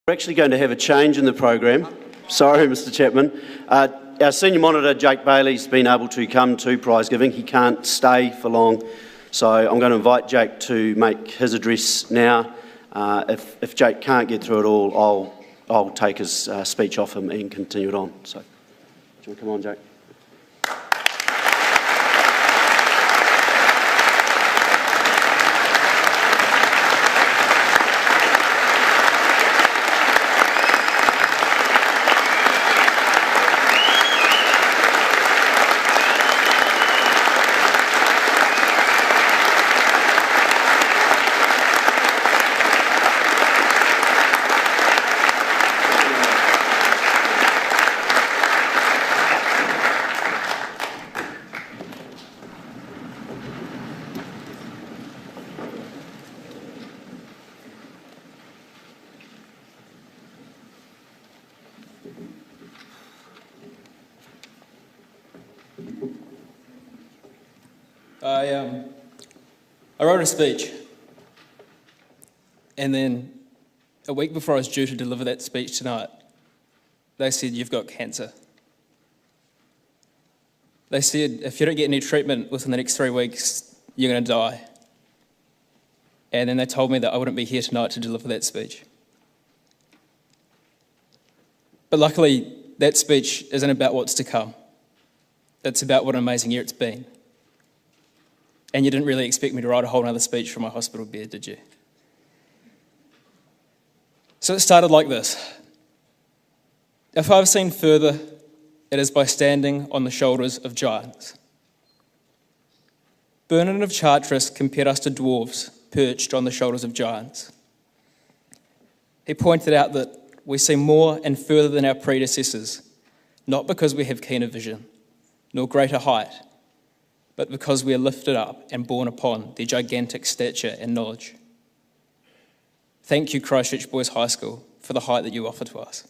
We're actually going to have a change in the program. Sorry, Mr. Chapman. Our senior monitor, Jake Bailey's been able to come to prize giving. He can't stay for long, so I'm going to invite Jake to make his address now. If Jake can't get through it all, I'll take his speech off him and continue it on. So, do you want to come on, Jake? I wrote a speech, and then a week before I was due to deliver that speech tonight, they said, "You've got cancer." They said, "If you don't get any treatment within the next 3 weeks, you're going to die." And then they told me that I wouldn't be here tonight to deliver that speech. But luckily, that speech isn't about what's to come. It's about what an amazing year it's been. And you didn't really expect me to write a whole other speech from my hospital bed, did you? So it started like this. If I've seen further, it is by standing on the shoulders of giants. Bernard of Chartres compared us to dwarves perched on the shoulders of giants. He pointed out that we see more and further than our predecessors, not because we have keener vision, nor greater height, but because we are lifted up and borne upon their gigantic stature and knowledge. Thank you, Christchurch Boys High School, for the height that you offer to us.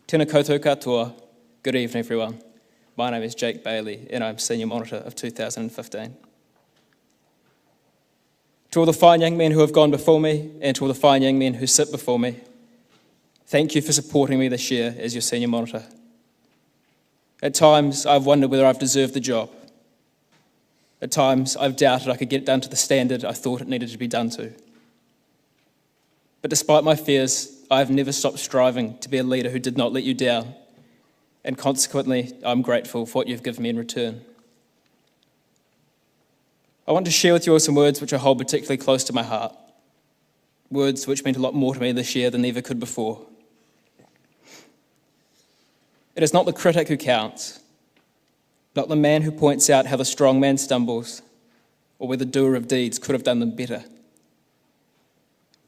Tēnā koutou katoa. Good evening, everyone. My name is Jake Bailey, and I'm Senior Monitor of 2015. To all the fine young men who have gone before me, and to all the fine young men who sit before me, thank you for supporting me this year as your Senior Monitor. At times, I've wondered whether I've deserved the job. At times, I've doubted I could get it done to the standard I thought it needed to be done to. But despite my fears, I have never stopped striving to be a leader who did not let you down, and consequently, I'm grateful for what you've given me in return. I want to share with you all some words which I hold particularly close to my heart, words which meant a lot more to me this year than they ever could before. It is not the critic who counts, not the man who points out how the strong man stumbles, or where the doer of deeds could have done them better.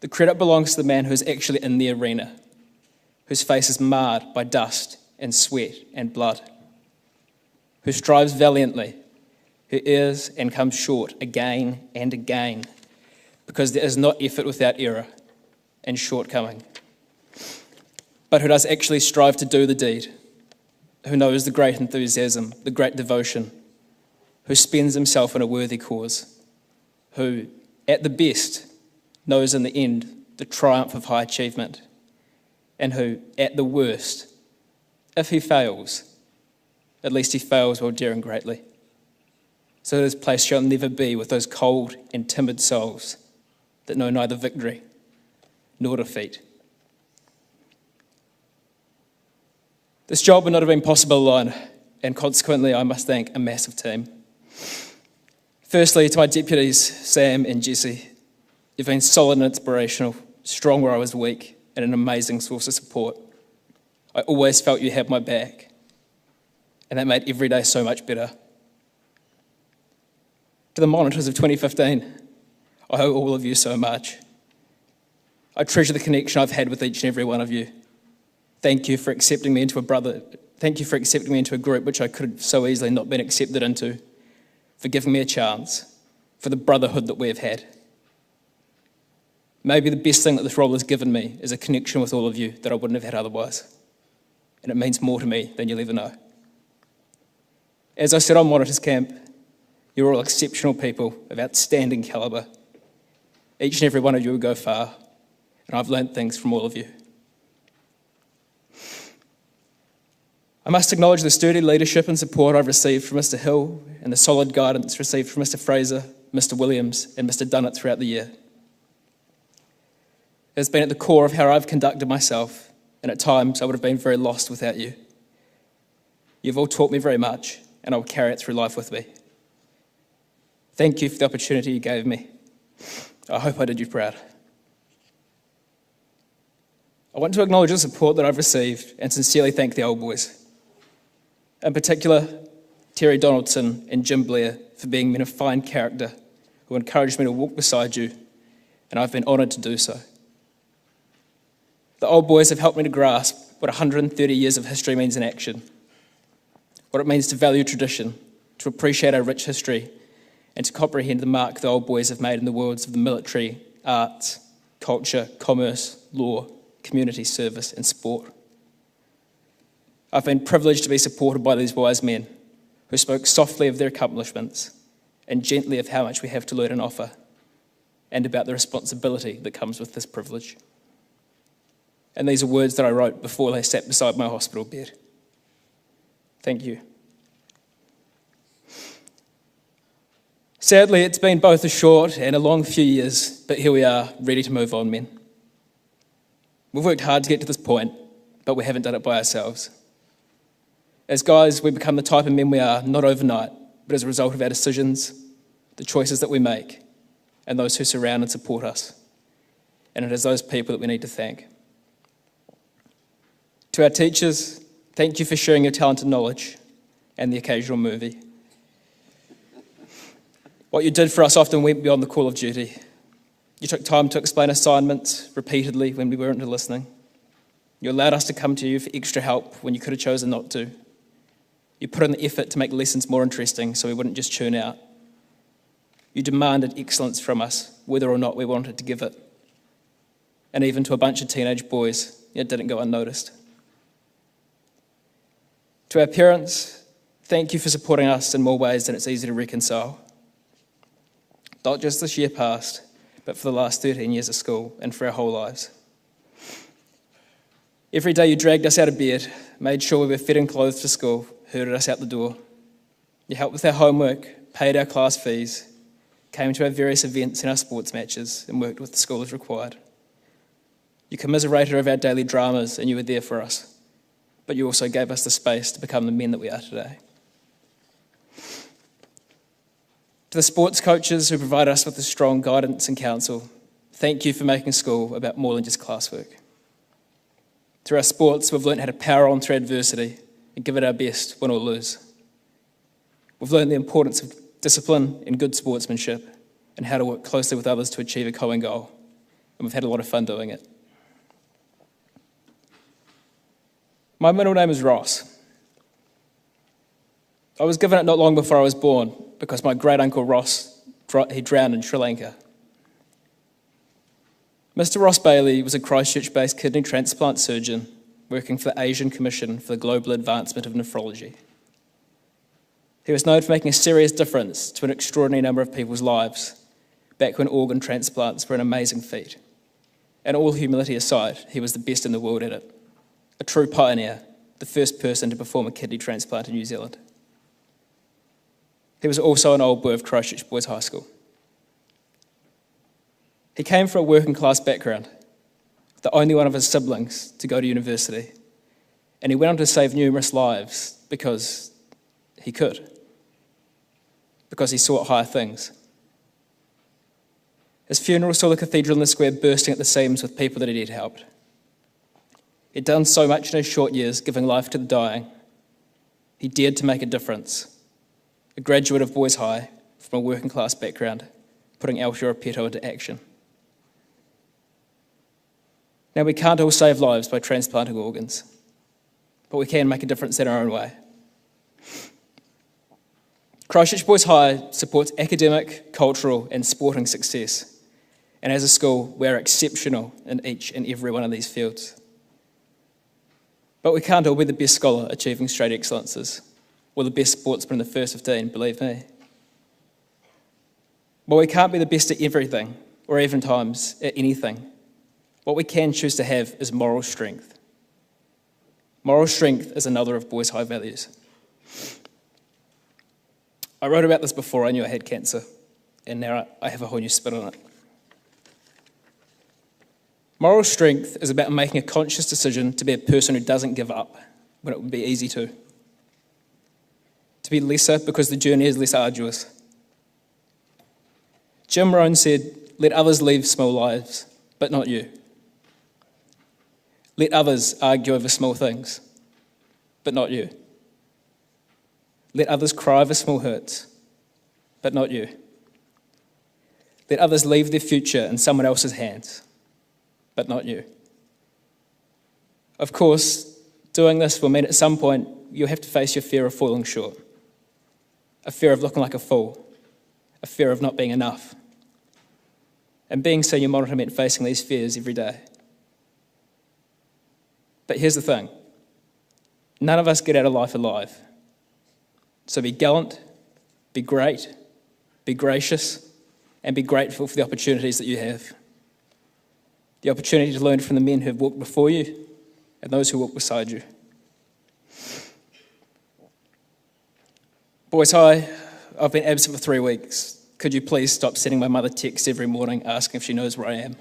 The credit belongs to the man who is actually in the arena, whose face is marred by dust and sweat and blood, who strives valiantly, who errs and comes short again and again, because there is not effort without error and shortcoming, but who does actually strive to do the deed, who knows the great enthusiasm, the great devotion, who spends himself in a worthy cause, who, at the best, knows in the end the triumph of high achievement, and who, at the worst, if he fails, at least he fails while daring greatly. So that his place shall never be with those cold and timid souls that know neither victory nor defeat. This job would not have been possible alone, and consequently I must thank a massive team. Firstly, to my deputies, Sam and Jesse. You've been solid and inspirational, strong where I was weak, and an amazing source of support. I always felt you had my back, and that made every day so much better. To the monitors of 2015, I owe all of you so much. I treasure the connection I've had with each and every one of you. Thank you for accepting me into a brother. Thank you for accepting me into a group which I could have so easily not been accepted into, for giving me a chance, for the brotherhood that we have had. Maybe the best thing that this role has given me is a connection with all of you that I wouldn't have had otherwise. And it means more to me than you'll ever know. As I said on Monitors Camp, you're all exceptional people of outstanding calibre. Each and every one of you will go far. and I've learnt things from all of you. I must acknowledge the sturdy leadership and support I've received from Mr. Hill and the solid guidance received from Mr. Fraser, Mr. Williams and Mr. Dunnett throughout the year. It has been at the core of how I've conducted myself, and at times I would have been very lost without you. You've all taught me very much, and I will carry it through life with me. Thank you for the opportunity you gave me. I hope I did you proud. I want to acknowledge the support that I've received and sincerely thank the old boys. In particular, Terry Donaldson and Jim Blair for being men of fine character who encouraged me to walk beside you, and I've been honoured to do so. The old boys have helped me to grasp what 130 years of history means in action, what it means to value tradition, to appreciate our rich history, and to comprehend the mark the old boys have made in the worlds of the military, arts, culture, commerce, law, community service, and sport. I've been privileged to be supported by these wise men who spoke softly of their accomplishments and gently of how much we have to learn and offer, and about the responsibility that comes with this privilege. And these are words that I wrote before they sat beside my hospital bed. Thank you. Sadly, it's been both a short and a long few years, but here we are, ready to move on, men. We've worked hard to get to this point, but we haven't done it by ourselves. As guys, we become the type of men we are, not overnight, but as a result of our decisions, the choices that we make, and those who surround and support us. And it is those people that we need to thank. To our teachers, thank you for sharing your talent and knowledge, and the occasional movie. What you did for us often went beyond the call of duty. You took time to explain assignments repeatedly when we weren't listening. You allowed us to come to you for extra help when you could have chosen not to. You put in the effort to make lessons more interesting so we wouldn't just tune out. You demanded excellence from us, whether or not we wanted to give it. And even to a bunch of teenage boys, it didn't go unnoticed. To our parents, thank you for supporting us in more ways than it's easy to reconcile. Not just this year past, but for the last 13 years of school and for our whole lives. Every day you dragged us out of bed, made sure we were fed and clothed for school, herded us out the door. You helped with our homework, paid our class fees, came to our various events and our sports matches, and worked with the school as required. You commiserated over our daily dramas, and you were there for us. But you also gave us the space to become the men that we are today. To the sports coaches who provide us with the strong guidance and counsel, thank you for making school about more than just classwork. Through our sports, we've learned how to power on through adversity and give it our best, win or lose. We've learned the importance of discipline and good sportsmanship and how to work closely with others to achieve a common goal. And we've had a lot of fun doing it. My middle name is Ross. I was given it not long before I was born because my great-uncle Ross, he drowned in Sri Lanka. Mr. Ross Bailey was a Christchurch-based kidney transplant surgeon working for the Asian Commission for the Global Advancement of Nephrology. He was known for making a serious difference to an extraordinary number of people's lives back when organ transplants were an amazing feat. And all humility aside, he was the best in the world at it. A true pioneer, the first person to perform a kidney transplant in New Zealand. He was also an old boy of Christchurch Boys High School. He came from a working class background, the only one of his siblings to go to university, and he went on to save numerous lives because he could, because he sought higher things. His funeral saw the cathedral in the square bursting at the seams with people that he'd helped. He'd done so much in his short years, giving life to the dying. He dared to make a difference. A graduate of Boys High from a working class background, putting Aotearoa Peto into action. Now, we can't all save lives by transplanting organs, but we can make a difference in our own way. Christchurch Boys High supports academic, cultural and sporting success, and as a school, we're exceptional in each and every one of these fields. But we can't all be the best scholar achieving straight excellences, or the best sportsman in the first 15, believe me. But we can't be the best at everything, or even times at anything. What we can choose to have is moral strength. Moral strength is another of Boys High values. I wrote about this before I knew I had cancer, and now I have a whole new spin on it. Moral strength is about making a conscious decision to be a person who doesn't give up when it would be easy to. To be lesser because the journey is less arduous. Jim Rohn said, "Let others live small lives, but not you. Let others argue over small things, but not you. Let others cry over small hurts, but not you. Let others leave their future in someone else's hands, but not you." Of course, doing this will mean at some point you'll have to face your fear of falling short, a fear of looking like a fool, a fear of not being enough. And being senior monitor meant facing these fears every day. But here's the thing. None of us get out of life alive. So be gallant, be great, be gracious, and be grateful for the opportunities that you have. The opportunity to learn from the men who have walked before you and those who walk beside you. Boys High, I've been absent for 3 weeks. Could you please stop sending my mother texts every morning asking if she knows where I am?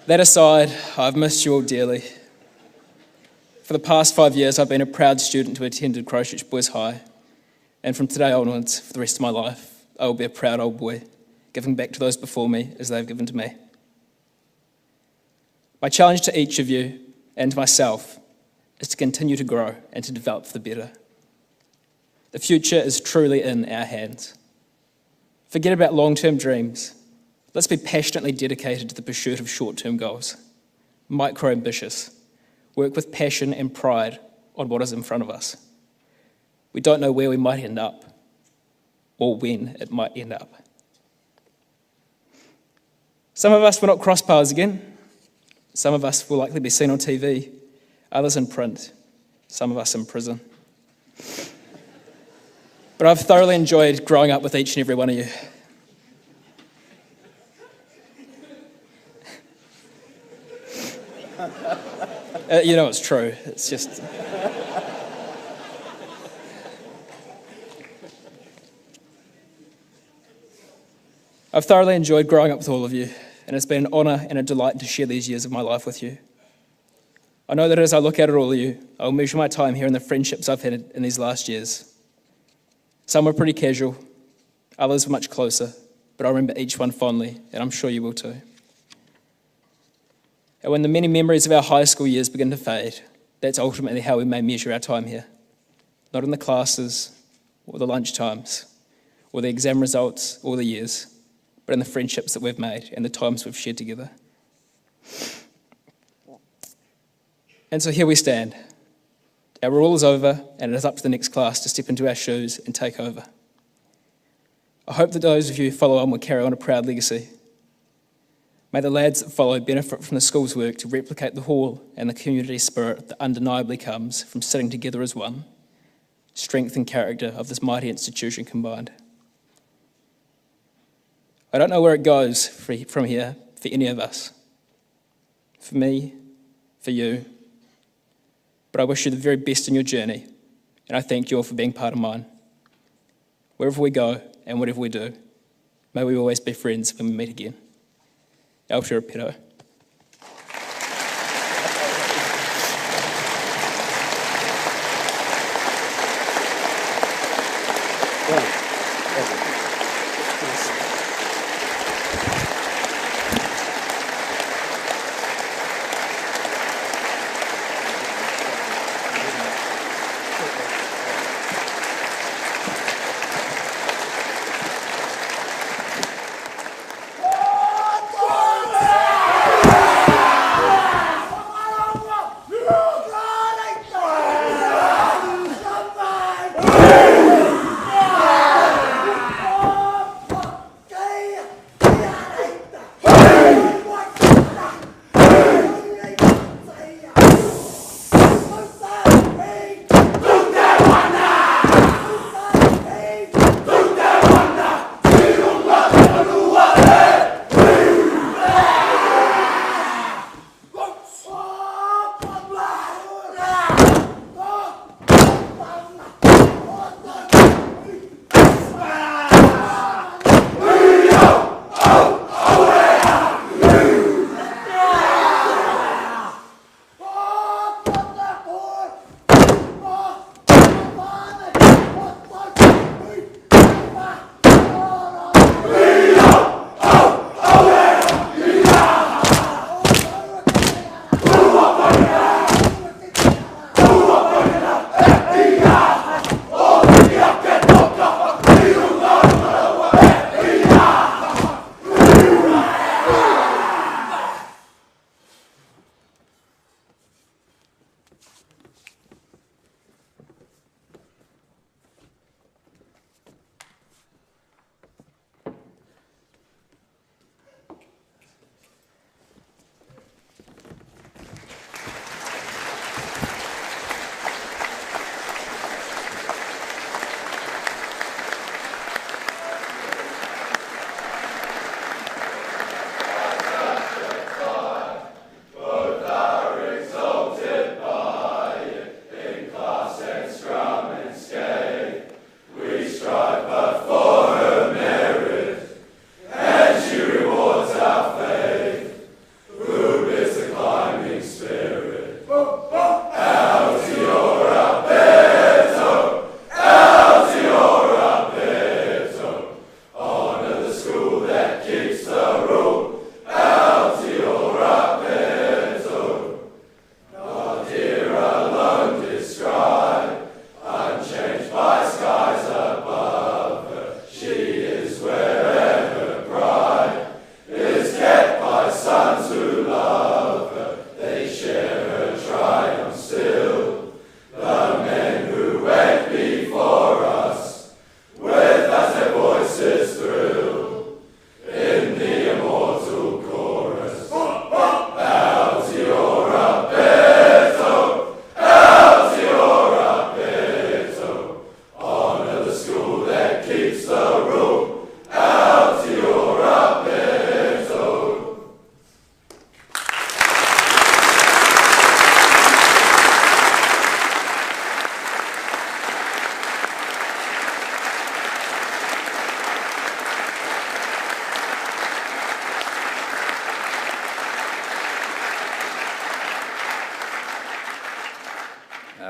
That aside, I've missed you all dearly. For the past 5 years, I've been a proud student who attended Christchurch Boys High, and from today onwards, for the rest of my life, I will be a proud old boy, giving back to those before me as they've given to me. My challenge to each of you and to myself is to continue to grow and to develop for the better. The future is truly in our hands. Forget about long-term dreams. Let's be passionately dedicated to the pursuit of short-term goals, micro-ambitious, work with passion and pride on what is in front of us. We don't know where we might end up or when it might end up. Some of us will not cross paths again. Some of us will likely be seen on TV, others in print, some of us in prison. But I've thoroughly enjoyed growing up with each and every one of you. You know it's true. It's just... I've thoroughly enjoyed growing up with all of you, and it's been an honour and a delight to share these years of my life with you. I know that as I look at all of you, I'll measure my time here and the friendships I've had in these last years. Some were pretty casual, others were much closer, but I remember each one fondly, and I'm sure you will too. And when the many memories of our high school years begin to fade, that's ultimately how we may measure our time here. Not in the classes, or the lunch times, or the exam results, or the years, but in the friendships that we've made and the times we've shared together. And so here we stand. Our rule is over, and it is up to the next class to step into our shoes and take over. I hope that those of you who follow on will carry on a proud legacy. May the lads that follow benefit from the school's work to replicate the hall and the community spirit that undeniably comes from sitting together as one, strength and character of this mighty institution combined. I don't know where it goes from here for any of us, for me, for you, but I wish you the very best in your journey, and I thank you all for being part of mine. Wherever we go and whatever we do, may we always be friends when we meet again. Aotearoa Peto.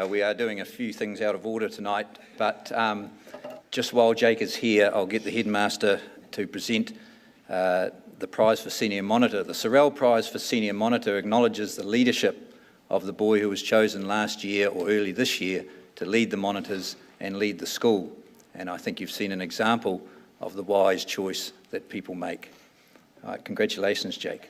We are doing a few things out of order tonight, but just while Jake is here, I'll get the headmaster to present the prize for Senior Monitor. The Sorrell Prize for Senior Monitor acknowledges the leadership of the boy who was chosen last year or early this year to lead the monitors and lead the school. And I think you've seen an example of the wise choice that people make. All right, congratulations, Jake.